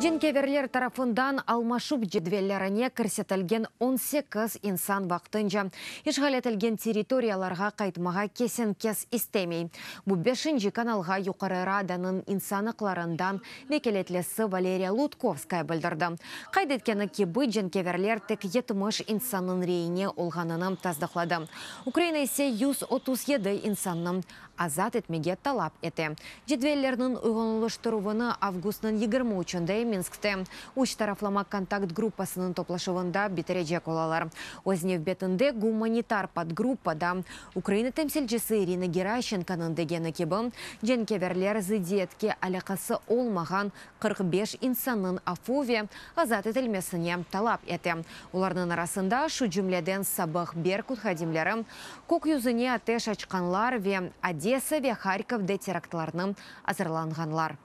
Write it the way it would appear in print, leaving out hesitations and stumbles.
Женкеверлер тарафындан алмашып жедвеллеріне көрсетілген 18 инсан вақтынжа ешғалетілген территорияларға қайтмаға кес істемей. Бұл 5-ші каналға юқары раданың инсанықларындан векелетлесі Валерия Лутковская білдірді. Қайдеткені кебі женкеверлер тек 70 инсанның рейіне олғанының таздықлады. Украина есе 137 инсанның азат етмеге талап еті. Жедвеллерінің ұғынылыштыруыны августның 23-інде Минскте үш тарафлама контакт группасының топлашуында битережек олалар. Ознев бетінде гуманитар подгруппада Украина темсілчісі Ирина Геращенканың дегені кебі женкеверлер зидиетке алақасы олмаған 45 инсанның афуве азат етілмесіне талап еті. Олардың арасында шу жүмледен Сабах Беркут хадимлері, көк юзіне атеш ачқанлар ве Одесса ве Харьков де терактларының азырланғанлар.